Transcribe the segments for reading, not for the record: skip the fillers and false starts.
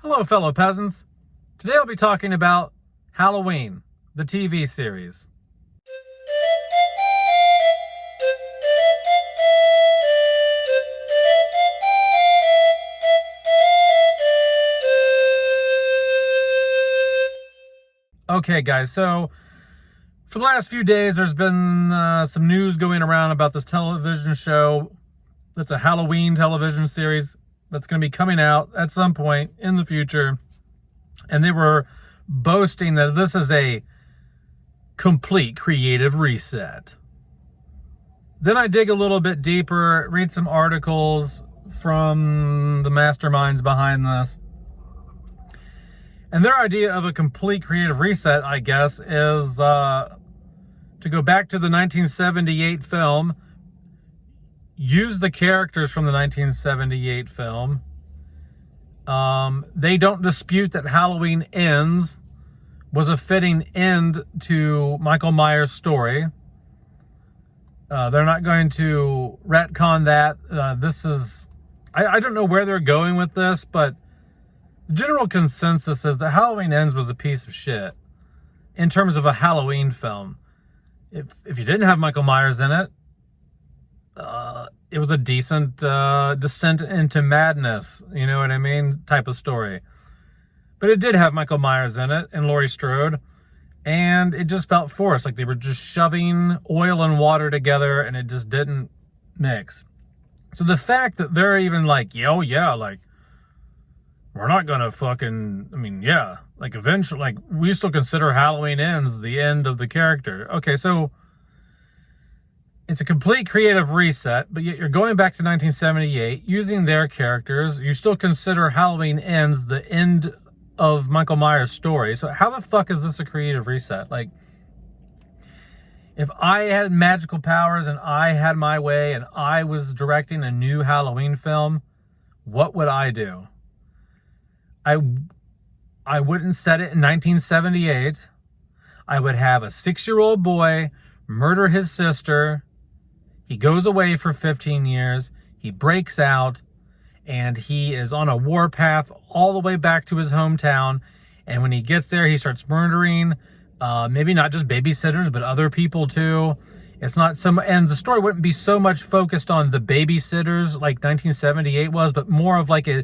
Hello, fellow peasants. Today I'll be talking about Halloween, the TV series. Okay, guys, so for the last few days, there's been some news going around about this television show that's a Halloween television series that's going to be coming out at some point in the future. And they were boasting that this is a complete creative reset. Then I dig a little bit deeper, read some articles from the masterminds behind this. And their idea of a complete creative reset, I guess, is to go back to the 1978 film, use the characters from the 1978 film. They don't dispute that Halloween Ends was a fitting end to Michael Myers' story. They're not going to retcon that. I don't know where they're going with this, but the general consensus is that Halloween Ends was a piece of shit in terms of a Halloween film. If you didn't have Michael Myers in it, it was a decent descent into madness, you know what I mean, type of story. But it did have Michael Myers in it and Laurie Strode, and it just felt forced, like they were just shoving oil and water together, and it just didn't mix. So the fact that they're even like, like, we're not gonna eventually, like, we still consider Halloween Ends the end of the character. Okay, so it's a complete creative reset, but yet you're going back to 1978, using their characters. You still consider Halloween Ends the end of Michael Myers' story. So how the fuck is this a creative reset? Like, if I had magical powers and I had my way and I was directing a new Halloween film, what would I do? I wouldn't set it in 1978. I would have a 6-year-old boy murder his sister. He goes away for 15 years. He breaks out, and he is on a warpath all the way back to his hometown. And when he gets there, he starts murdering, maybe not just babysitters, but other people too. It's not so much, and the story wouldn't be so much focused on the babysitters like 1978 was, but more of like a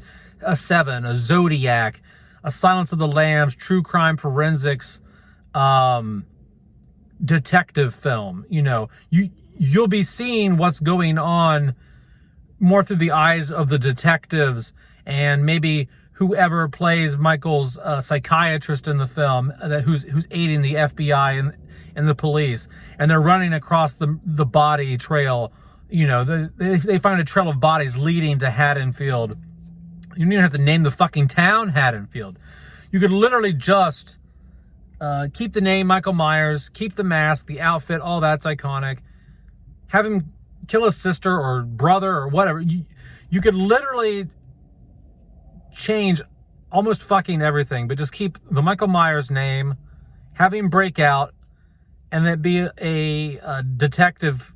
Seven, a Zodiac, a Silence of the Lambs, true crime forensics, detective film. You know, you'll be seeing what's going on more through the eyes of the detectives, and maybe whoever plays Michael's psychiatrist in the film, who's aiding the FBI and the police, and they're running across the body trail. You know, they find a trail of bodies leading to Haddonfield. You don't even have to name the fucking town Haddonfield. You could literally just keep the name Michael Myers, keep the mask, the outfit, all that's iconic. Have him kill his sister or brother or whatever. You could literally change almost fucking everything, but just keep the Michael Myers name, have him break out, and then be a detective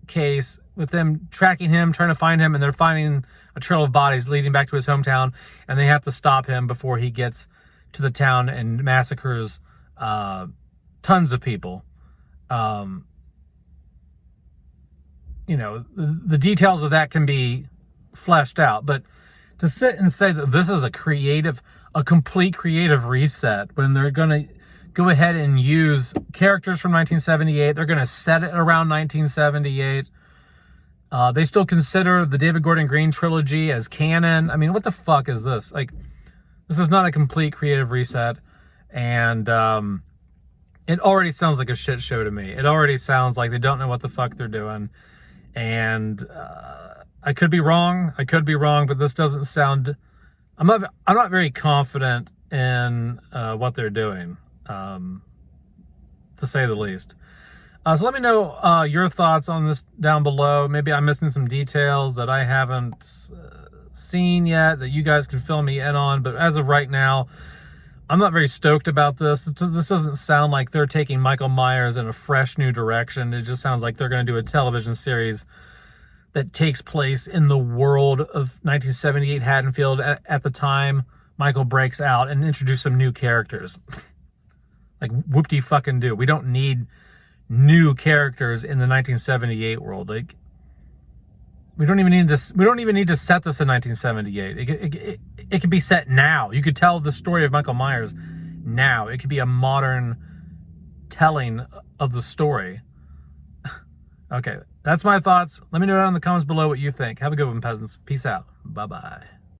case with them tracking him, trying to find him, and they're finding a trail of bodies leading back to his hometown, and they have to stop him before he gets to the town and massacres tons of people. You know, the details of that can be fleshed out, but to sit and say that this is a complete creative reset when they're going to go ahead and use characters from 1978, they're going to set it around 1978. They still consider the David Gordon Green trilogy as canon. I mean, what the fuck is this? Like, this is not a complete creative reset, and it already sounds like a shit show to me. It already sounds like they don't know what the fuck they're doing. And I could be wrong, but this doesn't sound. I'm not very confident in what they're doing, to say the least. So let me know your thoughts on this down below. Maybe I'm missing some details that I haven't seen yet that you guys can fill me in on. But as of right now, I'm not very stoked about this. This doesn't sound like they're taking Michael Myers in a fresh new direction. It just sounds like they're going to do a television series that takes place in the world of 1978 Haddonfield at the time, Michael breaks out and introduce some new characters. Like, whoop-de-fucking-do. We don't need new characters in the 1978 world. Like, we don't even need to set this in 1978. It could be set now. You could tell the story of Michael Myers now. It could be a modern telling of the story. Okay, that's my thoughts. Let me know down in the comments below what you think. Have a good one, peasants. Peace out. Bye-bye.